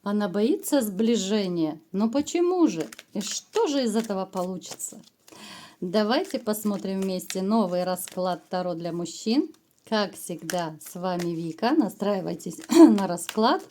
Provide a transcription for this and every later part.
Она боится сближения. Но почему же? И что же из этого получится? Давайте посмотрим вместе новый расклад Таро для мужчин. Как всегда, с вами Вика. Настраивайтесь на расклад.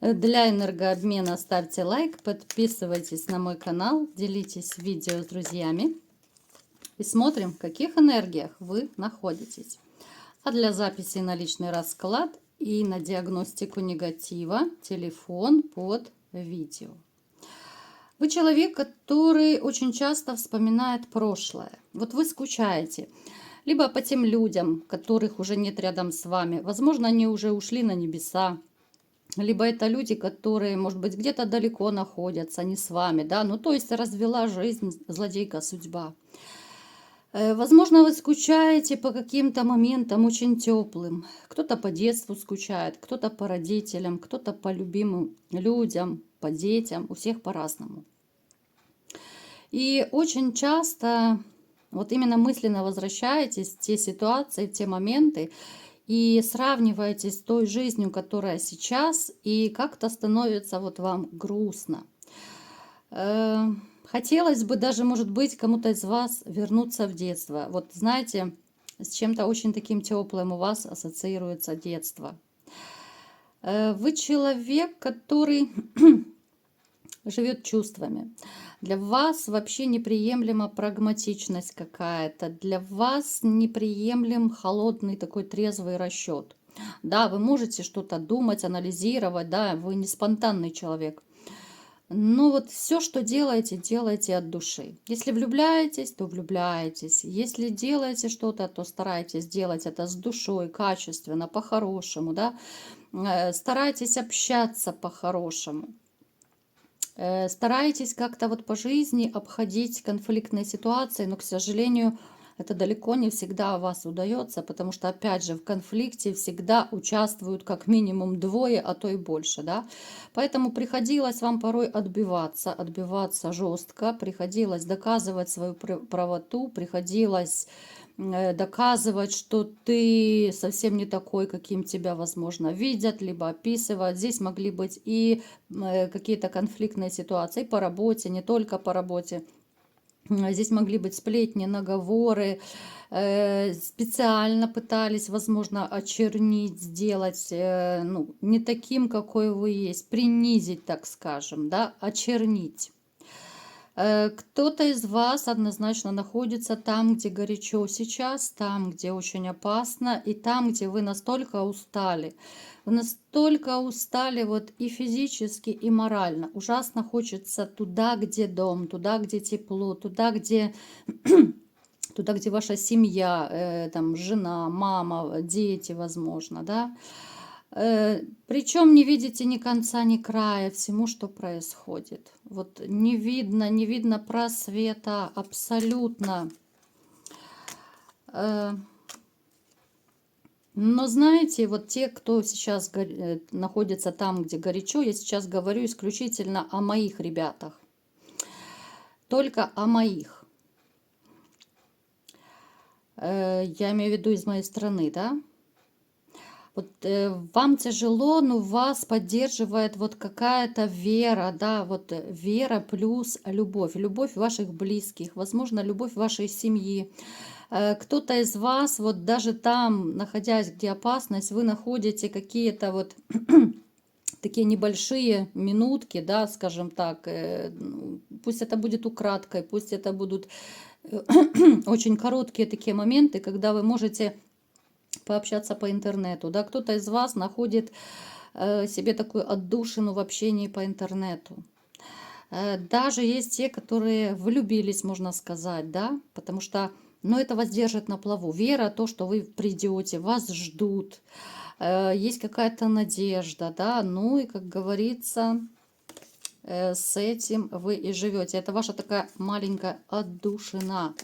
Для энергообмена ставьте лайк, подписывайтесь на мой канал, делитесь видео с друзьями. И смотрим, в каких энергиях вы находитесь. А для записи на личный расклад и на диагностику негатива телефон под видео. Вы человек, который очень часто вспоминает прошлое. Вот вы скучаете. Либо по тем людям, которых уже нет рядом с вами. Возможно, они уже ушли на небеса. Либо это люди, которые, может быть, где-то далеко находятся, не с вами. Да? Ну, то есть развела жизнь злодейка судьба. Возможно, вы скучаете по каким-то моментам очень теплым. Кто-то по детству скучает, кто-то по родителям, кто-то по любимым людям, по детям. У всех по-разному. И очень часто вот именно мысленно возвращаетесь в те ситуации, в те моменты и сравниваете с той жизнью, которая сейчас, и как-то становится вот вам грустно. Хотелось бы даже, может быть, кому-то из вас вернуться в детство. Вот знаете, с чем-то очень таким теплым у вас ассоциируется детство. Вы человек, который живет чувствами. Для вас вообще неприемлема прагматичность какая-то. Для вас неприемлем холодный такой трезвый расчет. Да, вы можете что-то думать, анализировать, да, вы не спонтанный человек. Но вот все, что делаете, делайте от души. Если влюбляетесь, то влюбляетесь. Если делаете что-то, то старайтесь делать это с душой, качественно, по-хорошему, да. Старайтесь общаться по-хорошему. Старайтесь как-то вот по жизни обходить конфликтные ситуации, но, к сожалению, это далеко не всегда у вас удается, потому что, опять же, в конфликте всегда участвуют как минимум двое, а то и больше, да. Поэтому приходилось вам порой отбиваться жестко, приходилось доказывать свою правоту, приходилось доказывать, что ты совсем не такой, каким тебя, возможно, видят, либо описывают. Здесь могли быть и какие-то конфликтные ситуации по работе, не только по работе. Здесь могли быть сплетни, наговоры, специально пытались, возможно, очернить, сделать ну, не таким, какой вы есть, принизить, так скажем, да, очернить. Кто-то из вас однозначно находится там, где горячо сейчас, там, где очень опасно, и там, где вы настолько устали. Вы настолько устали вот и физически, и морально. Ужасно хочется туда, где дом, туда, где тепло, туда, где ваша семья, там, жена, мама, дети, возможно, да. Причем не видите ни конца, ни края всему, что происходит. Вот не видно просвета абсолютно. Но знаете, вот те, кто сейчас находится там, где горячо, я сейчас говорю исключительно о моих ребятах. Только о моих. Я имею в виду из моей страны, да? Вот вам тяжело, но вас поддерживает вот какая-то вера, да, вот вера плюс любовь, любовь ваших близких, возможно, любовь вашей семьи. Кто-то из вас, вот даже там, находясь, где опасность, вы находите какие-то вот такие небольшие минутки, да, скажем так, пусть это будет украдкой, пусть это будут очень короткие такие моменты, когда вы можете пообщаться по интернету, да, кто-то из вас находит себе такую отдушину в общении по интернету. Даже есть те, которые влюбились, можно сказать, да, потому что, ну, это вас держит на плаву. Вера, то, что вы придете, вас ждут, есть какая-то надежда, да, ну и, как говорится, с этим вы и живете. Это ваша такая маленькая отдушина.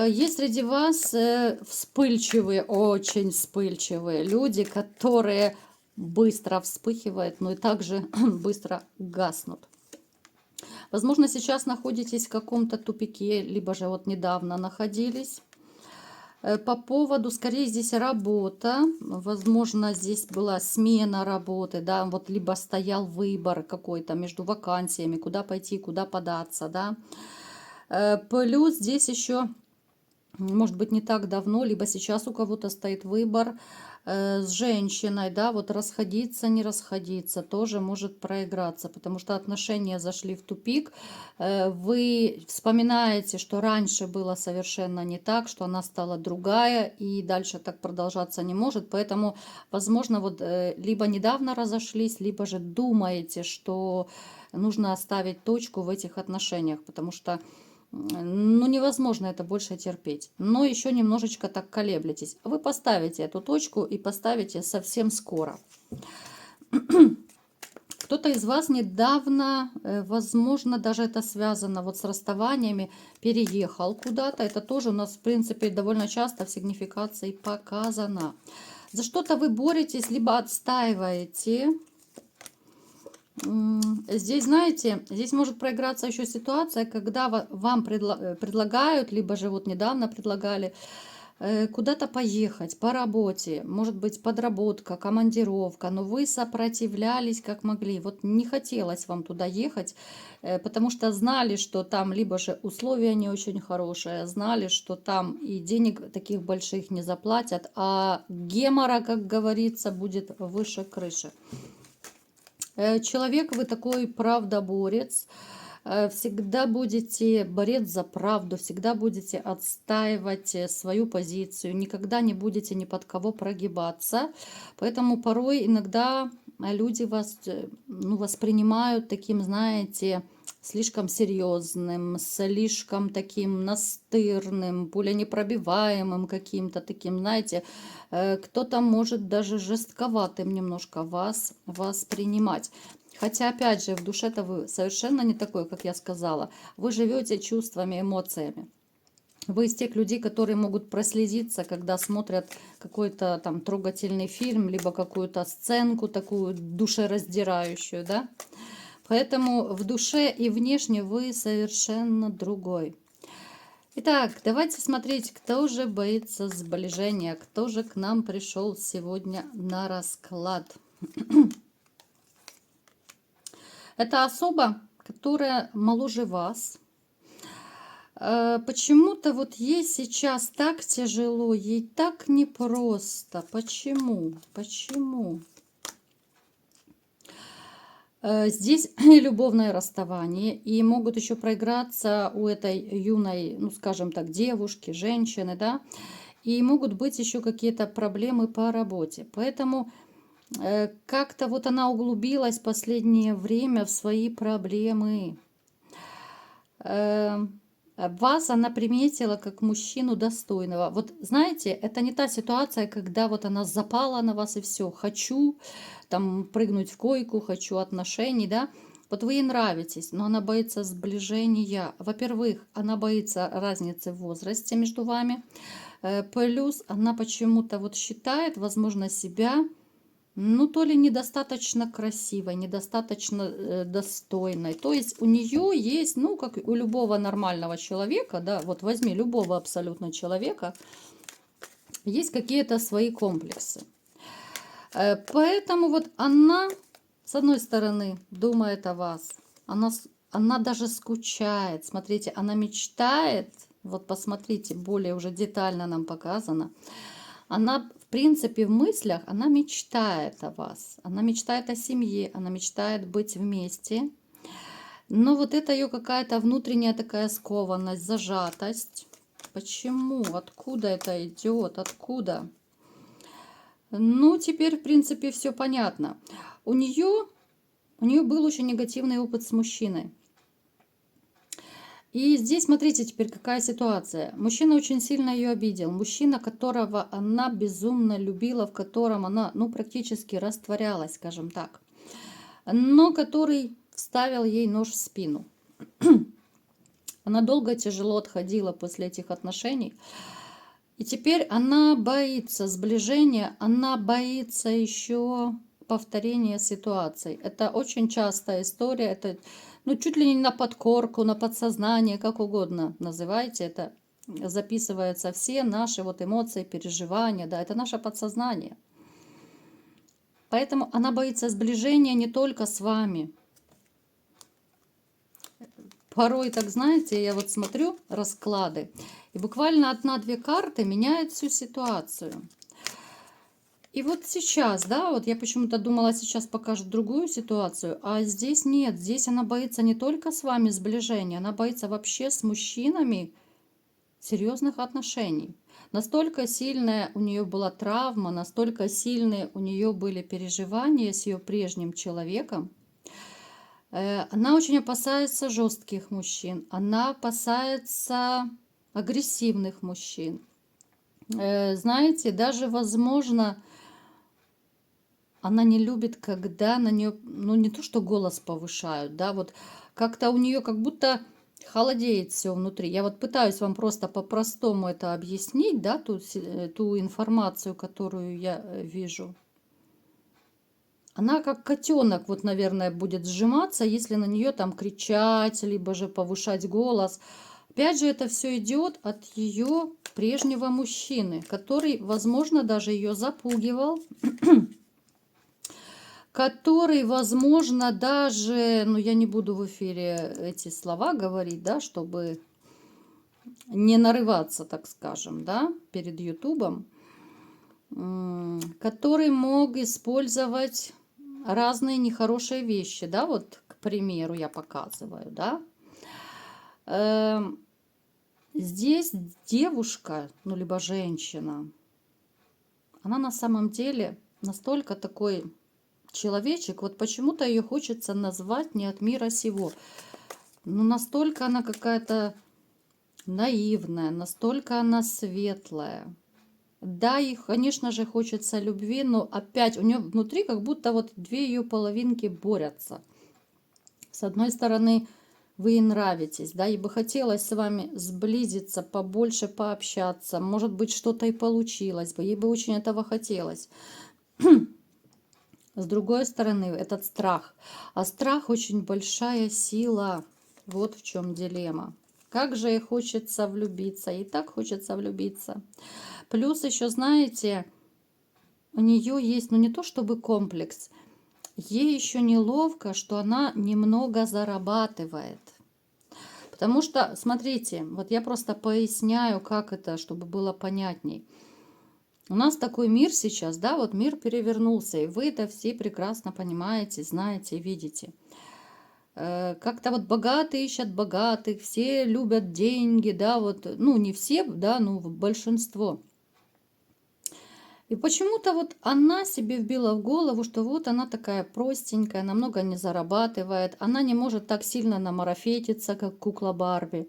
Есть среди вас вспыльчивые, очень вспыльчивые люди, которые быстро вспыхивают, но и также быстро гаснут. Возможно, сейчас находитесь в каком-то тупике, либо же вот недавно находились. По поводу, скорее, здесь работа. Возможно, здесь была смена работы, да, вот либо стоял выбор какой-то между вакансиями, куда пойти, куда податься, да. Плюс здесь еще, может быть, не так давно, либо сейчас у кого-то стоит выбор с женщиной, да, вот расходиться, не расходиться, тоже может проиграться, потому что отношения зашли в тупик. Вы вспоминаете, что раньше было совершенно не так, что она стала другая, и дальше так продолжаться не может, поэтому, возможно, вот либо недавно разошлись, либо же думаете, что нужно оставить точку в этих отношениях, потому что ну, невозможно это больше терпеть. Но еще немножечко так колеблетесь. Вы поставите эту точку и поставите совсем скоро. Кто-то из вас недавно, возможно, даже это связано вот с расставаниями, переехал куда-то. Это тоже у нас, в принципе, довольно часто в сигнификации показано. За что-то вы боретесь, либо отстаиваете. Здесь, знаете, здесь может проиграться еще ситуация, когда вам предлагают, либо же вот недавно предлагали куда-то поехать по работе, может быть, подработка, командировка, но вы сопротивлялись как могли. Вот не хотелось вам туда ехать, потому что знали, что там либо же условия не очень хорошие, знали, что там и денег таких больших не заплатят, а гемора, как говорится, будет выше крыши. Человек, вы такой правдоборец, всегда будете борец за правду, всегда будете отстаивать свою позицию, никогда не будете ни под кого прогибаться. Поэтому порой иногда люди вас ну, воспринимают таким, знаете, слишком серьезным, слишком таким настырным, пуленепробиваемым каким-то таким, знаете, кто-то может даже жестковатым немножко вас воспринимать. Хотя, опять же, в душе-то вы совершенно не такой, как я сказала. Вы живете чувствами, эмоциями. Вы из тех людей, которые могут прослезиться, когда смотрят какой-то там трогательный фильм, либо какую-то сценку такую душераздирающую, да? Поэтому в душе и внешне вы совершенно другой. Итак, давайте смотреть, кто же боится сближения, кто же к нам пришел сегодня на расклад. Это особа, которая моложе вас. Почему-то вот ей сейчас так тяжело, ей так непросто. Почему? Почему? Здесь любовное расставание, и могут еще проиграться у этой юной, ну скажем так, девушки, женщины, да, и могут быть еще какие-то проблемы по работе. Поэтому как-то вот она углубилась в последнее время в свои проблемы. Вас она приметила как мужчину достойного. Вот знаете, это не та ситуация, когда вот она запала на вас и все. Хочу там прыгнуть в койку, хочу отношений, да. Вот вы ей нравитесь, но она боится сближения. Во-первых, она боится разницы в возрасте между вами. Плюс она почему-то вот считает, возможно, себя, ну, то ли недостаточно красивой, недостаточно достойной. То есть у нее есть, ну, как у любого нормального человека, да, вот возьми любого абсолютно человека, есть какие-то свои комплексы. Поэтому вот она, с одной стороны, думает о вас, она даже скучает, смотрите, она мечтает, вот посмотрите, более уже детально нам показано, она, в принципе, в мыслях, она мечтает о вас. Она мечтает о семье, она мечтает быть вместе. Но вот это ее какая-то внутренняя такая скованность, зажатость. Почему? Откуда это идет? Откуда? Ну, теперь, в принципе, все понятно. У нее был очень негативный опыт с мужчиной. И здесь смотрите теперь, какая ситуация. Мужчина очень сильно ее обидел. Мужчина, которого она безумно любила, в котором она, ну, практически растворялась, скажем так. Но который вставил ей нож в спину. Она долго, тяжело отходила после этих отношений. И теперь она боится сближения, она боится еще повторения ситуаций. Это очень частая история, это ну, чуть ли не на подкорку, на подсознание, как угодно называйте это. записываются все наши вот эмоции, переживания, да, это наше подсознание. Поэтому она боится сближения не только с вами. Порой, так знаете, я вот смотрю расклады, и буквально одна-две карты меняют всю ситуацию. И вот сейчас, да, вот я почему-то думала, сейчас покажет другую ситуацию, а здесь нет. Здесь она боится не только с вами сближения, она боится вообще с мужчинами серьезных отношений. Настолько сильная у нее была травма, настолько сильные у нее были переживания с ее прежним человеком. Она очень опасается жестких мужчин, она опасается агрессивных мужчин. Знаете, даже возможно, она не любит, когда на нее, ну не то, что голос повышают, да, вот как-то у нее как будто холодеет все внутри. Я вот пытаюсь вам просто по-простому это объяснить, да, ту информацию, которую я вижу. Она как котенок, вот, наверное, будет сжиматься, если на нее там кричать, либо же повышать голос. Опять же, это все идет от ее прежнего мужчины, который, возможно, даже ее запугивал, который, возможно, даже, ну, я не буду в эфире эти слова говорить, да, чтобы не нарываться, так скажем, да, перед Ютубом, который мог использовать разные нехорошие вещи, да, вот, к примеру, я показываю, да. Здесь девушка, ну, либо женщина, она на самом деле настолько такой человечек, вот почему-то ее хочется назвать не от мира сего. Ну, настолько она какая-то наивная, настолько она светлая. Да, и, конечно же, хочется любви, но опять у нее внутри как будто вот две ее половинки борются. С одной стороны, вы ей нравитесь, да, ей бы хотелось с вами сблизиться, побольше пообщаться, может быть, что-то и получилось бы, ей бы очень этого хотелось. С другой стороны, этот страх. А страх очень большая сила. Вот в чем дилемма. Как же ей хочется влюбиться. И так хочется влюбиться. Плюс еще, знаете, у нее есть, ну не то чтобы комплекс, ей еще неловко, что она немного зарабатывает. Потому что, смотрите, вот я просто поясняю, как это, чтобы было понятней. У нас такой мир сейчас, да, вот мир перевернулся, и вы это все прекрасно понимаете, знаете, видите. Как-то вот богатые ищут богатых, все любят деньги, да, вот, ну, не все, да, ну, большинство. И почему-то вот она себе вбила в голову, что вот она такая простенькая, она много не зарабатывает, она не может так сильно намарафетиться, как кукла Барби.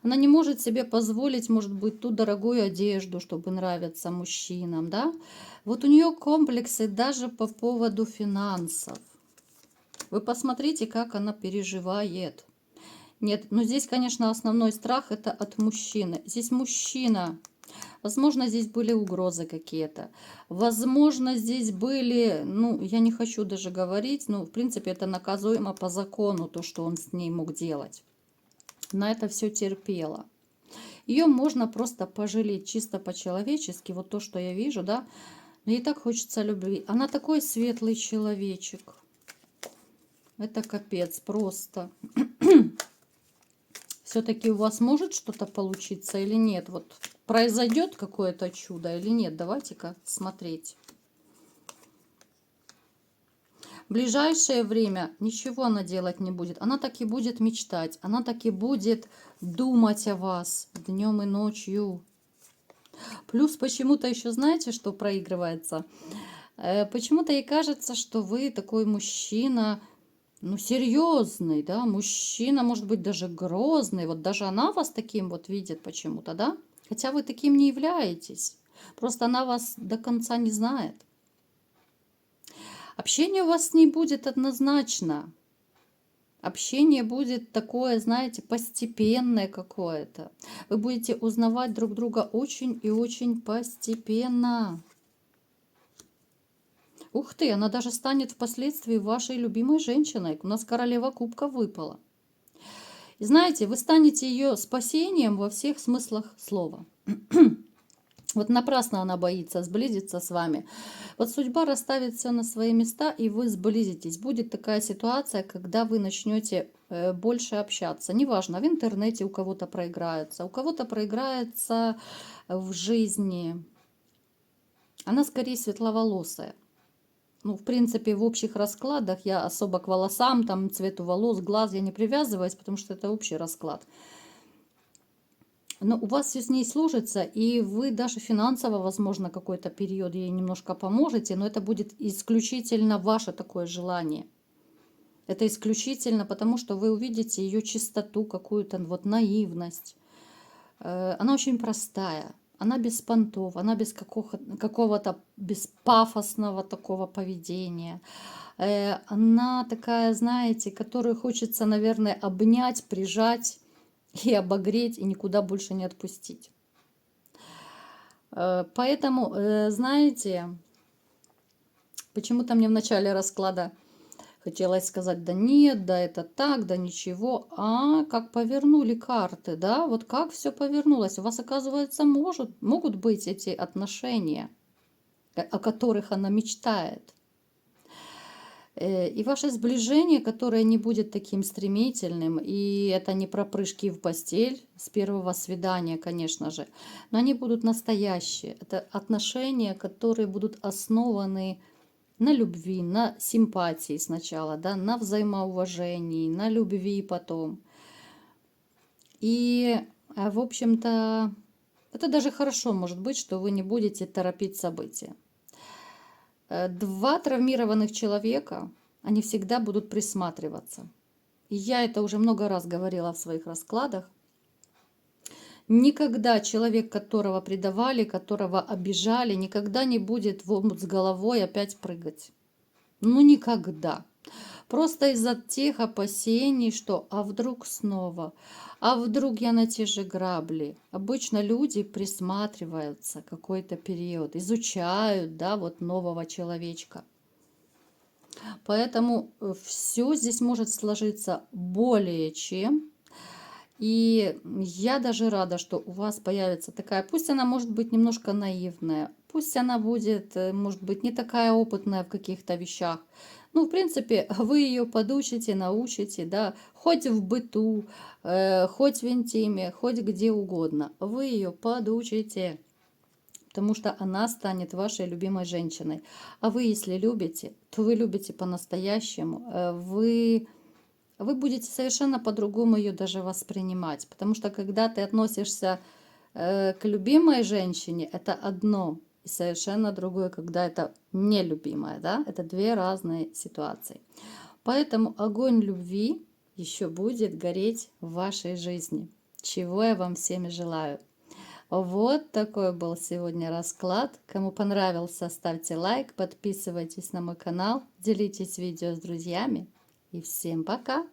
Она не может себе позволить, может быть, ту дорогую одежду, чтобы нравиться мужчинам, да. Вот у нее комплексы даже по поводу финансов. Вы посмотрите, как она переживает. Нет, ну здесь, конечно, основной страх это от мужчины. Здесь мужчина. Возможно, здесь были угрозы какие-то. Возможно, здесь были, ну, я не хочу даже говорить, но, в принципе, это наказуемо по закону, то, что он с ней мог делать. На это все терпела. Ее можно просто пожалеть чисто по-человечески, вот то, что я вижу, да. Но ей так хочется любви. Она такой светлый человечек. Это капец просто. Все-таки у вас может что-то получиться или нет? Вот произойдет какое-то чудо или нет? Давайте-ка смотреть. В ближайшее время ничего она делать не будет. Она так и будет мечтать. Она так и будет думать о вас днем и ночью. Плюс почему-то еще знаете, что проигрывается? Почему-то ей кажется, что вы такой мужчина, ну, серьезный, да, мужчина, может быть, даже грозный. Вот даже она вас таким вот видит почему-то, да? Хотя вы таким не являетесь. Просто она вас до конца не знает. Общение у вас с ней будет однозначно. Общение будет такое, знаете, постепенное какое-то. Вы будете узнавать друг друга очень и очень постепенно. Ух ты, она даже станет впоследствии вашей любимой женщиной. У нас королева кубков выпала. И знаете, вы станете ее спасением во всех смыслах слова. Вот напрасно она боится сблизиться с вами. Вот судьба расставит все на свои места, и вы сблизитесь. Будет такая ситуация, когда вы начнете больше общаться. Неважно, в интернете у кого-то проиграется в жизни. Она скорее светловолосая. Ну, в принципе, в общих раскладах я особо к волосам, там, цвету волос, глаз я не привязываюсь, потому что это общий расклад. Но у вас все с ней сложится, и вы даже финансово, возможно, какой-то период ей немножко поможете, но это будет исключительно ваше такое желание. Это исключительно потому, что вы увидите ее чистоту, какую-то вот наивность. Она очень простая, она без понтов, она без какого-то без пафосного такого поведения. Она такая, знаете, которую хочется, наверное, обнять, прижать и обогреть, и никуда больше не отпустить. Поэтому, знаете, почему-то мне в начале расклада хотелось сказать, да нет, да это так, да ничего. А как повернули карты, да, вот как все повернулось. У вас, оказывается, могут быть эти отношения, о которых она мечтает. И ваше сближение, которое не будет таким стремительным, и это не про прыжки в постель с первого свидания, конечно же, но они будут настоящие. Это отношения, которые будут основаны на любви, на симпатии сначала, да, на взаимоуважении, на любви потом. И, в общем-то, это даже хорошо может быть, что вы не будете торопить события. Два травмированных человека, они всегда будут присматриваться. И я это уже много раз говорила в своих раскладах. Никогда человек, которого предавали, которого обижали, никогда не будет в омут с головой опять прыгать. Ну, никогда. Просто из-за тех опасений, что а вдруг снова, а вдруг я на те же грабли. Обычно люди присматриваются какой-то период, изучают, да, вот нового человечка. Поэтому все здесь может сложиться более чем. И я даже рада, что у вас появится такая, пусть она может быть немножко наивная, пусть она будет, может быть, не такая опытная в каких-то вещах. Ну, в принципе, вы ее подучите, научите, да, хоть в быту, хоть в интиме, хоть где угодно. Вы ее подучите, потому что она станет вашей любимой женщиной. А вы, если любите, то вы любите по-настоящему. Вы будете совершенно по-другому ее даже воспринимать. Потому что когда ты относишься к любимой женщине, это одно. И совершенно другое, когда это нелюбимая. Да? Это две разные ситуации. Поэтому огонь любви еще будет гореть в вашей жизни. Чего я вам всем и желаю. Вот такой был сегодня расклад. Кому понравился, ставьте лайк, подписывайтесь на мой канал, делитесь видео с друзьями. И всем пока!